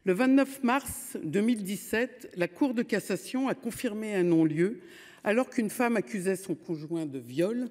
Le 29 mars 2017, la Cour de cassation a confirmé un non-lieu alors qu'une femme accusait son conjoint de viol,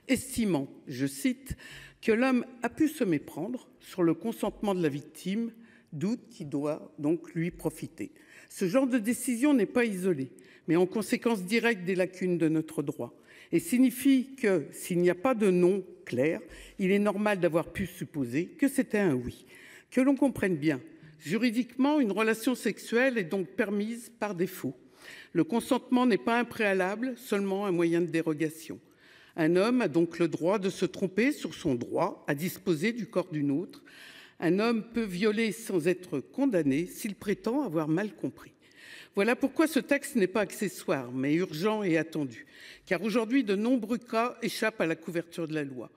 estimant, je cite, que l'homme a pu se méprendre sur le consentement de la victime, doute qui doit donc lui profiter. Ce genre de décision n'est pas isolée, mais en conséquence directe des lacunes de notre droit, et signifie que s'il n'y a pas de non clair, il est normal d'avoir pu supposer que c'était un oui. Que l'on comprenne bien, juridiquement, une relation sexuelle est donc permise par défaut. Le consentement n'est pas un préalable, seulement un moyen de dérogation. Un homme a donc le droit de se tromper sur son droit à disposer du corps d'une autre. Un homme peut violer sans être condamné s'il prétend avoir mal compris. Voilà pourquoi ce texte n'est pas accessoire, mais urgent et attendu. Car aujourd'hui, de nombreux cas échappent à la couverture de la loi.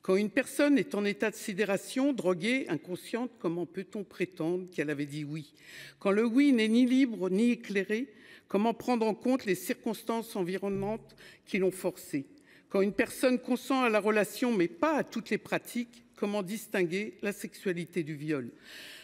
Quand une personne est en état de sidération, droguée, inconsciente, comment peut-on prétendre qu'elle avait dit oui? Quand le oui n'est ni libre ni éclairé, comment prendre en compte les circonstances environnantes qui l'ont forcé? Quand une personne consent à la relation mais pas à toutes les pratiques, comment distinguer la sexualité du viol?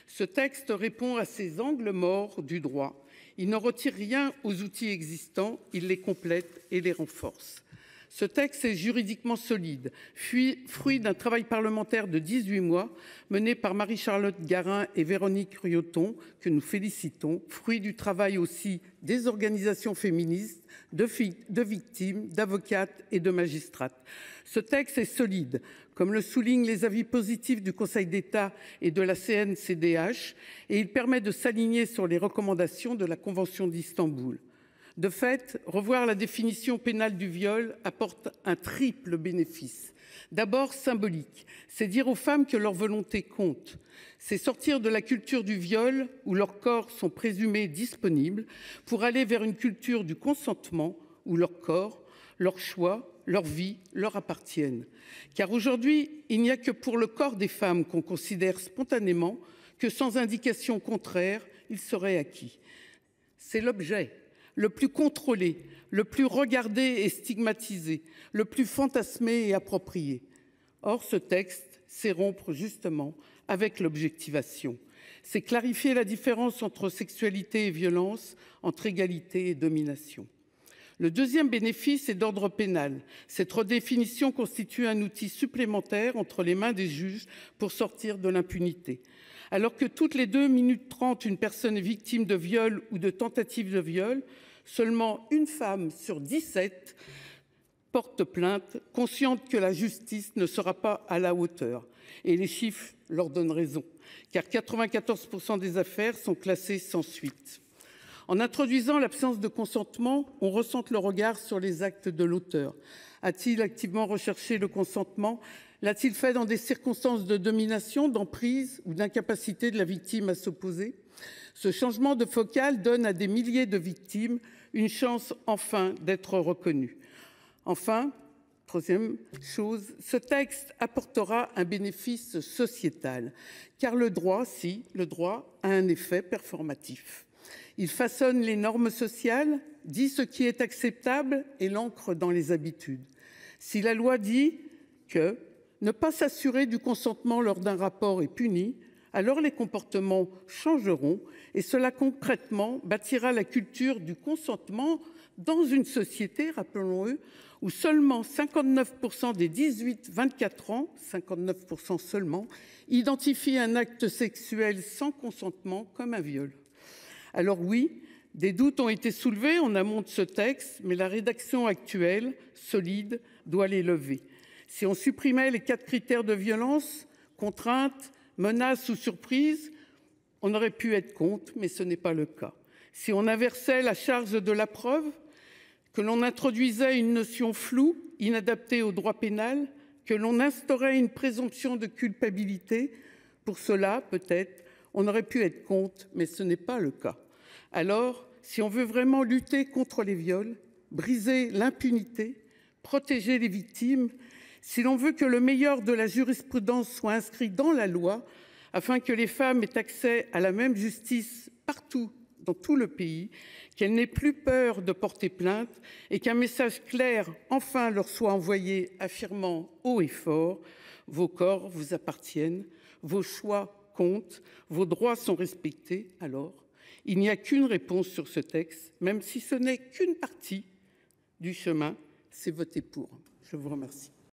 Ce texte répond à ces angles morts du droit. Il ne retire rien aux outils existants, il les complète et les renforce. Ce texte est juridiquement solide, fruit d'un travail parlementaire de 18 mois mené par Marie-Charlotte Garin et Véronique Rioton, que nous félicitons, fruit du travail aussi des organisations féministes, de victimes, d'avocates et de magistrates. Ce texte est solide, comme le soulignent les avis positifs du Conseil d'État et de la CNCDH, et il permet de s'aligner sur les recommandations de la Convention d'Istanbul. De fait, revoir la définition pénale du viol apporte un triple bénéfice. D'abord symbolique, c'est dire aux femmes que leur volonté compte. C'est sortir de la culture du viol où leurs corps sont présumés disponibles pour aller vers une culture du consentement où leur corps, leur choix, leur vie leur appartiennent. Car aujourd'hui, il n'y a que pour le corps des femmes qu'on considère spontanément que sans indication contraire, il serait acquis. C'est l'objet le plus contrôlé, le plus regardé et stigmatisé, le plus fantasmé et approprié. Or, ce texte, c'est rompre justement avec l'objectivation. C'est clarifier la différence entre sexualité et violence, entre égalité et domination. Le deuxième bénéfice est d'ordre pénal. Cette redéfinition constitue un outil supplémentaire entre les mains des juges pour sortir de l'impunité. Alors que toutes les 2 minutes 30, une personne est victime de viol ou de tentative de viol, seulement une femme sur 17 porte plainte, consciente que la justice ne sera pas à la hauteur. Et les chiffres leur donnent raison, car 94% des affaires sont classées sans suite. En introduisant l'absence de consentement, on recentre le regard sur les actes de l'auteur. A-t-il activement recherché le consentement? L'a-t-il fait dans des circonstances de domination, d'emprise ou d'incapacité de la victime à s'opposer? Ce changement de focale donne à des milliers de victimes une chance enfin d'être reconnues. Enfin, troisième chose, ce texte apportera un bénéfice sociétal, car le droit a un effet performatif. Il façonne les normes sociales, dit ce qui est acceptable et l'ancre dans les habitudes. Si la loi dit que ne pas s'assurer du consentement lors d'un rapport est puni, alors les comportements changeront et cela concrètement bâtira la culture du consentement dans une société, rappelons-le, où seulement 59% des 18-24 ans, 59% seulement, identifient un acte sexuel sans consentement comme un viol. Alors oui, des doutes ont été soulevés en amont de ce texte, mais la rédaction actuelle, solide, doit les lever. Si on supprimait les 4 critères de violence, contrainte, menace ou surprise, on aurait pu être contre, mais ce n'est pas le cas. Si on inversait la charge de la preuve, que l'on introduisait une notion floue, inadaptée au droit pénal, que l'on instaurait une présomption de culpabilité, pour cela, peut-être, on aurait pu être contre, mais ce n'est pas le cas. Alors, si on veut vraiment lutter contre les viols, briser l'impunité, protéger les victimes, si l'on veut que le meilleur de la jurisprudence soit inscrit dans la loi, afin que les femmes aient accès à la même justice partout, dans tout le pays, qu'elles n'aient plus peur de porter plainte et qu'un message clair enfin leur soit envoyé affirmant haut et fort: vos corps vous appartiennent, vos choix compte, vos droits sont respectés, alors il n'y a qu'une réponse sur ce texte, même si ce n'est qu'une partie du chemin, c'est voter pour. Je vous remercie.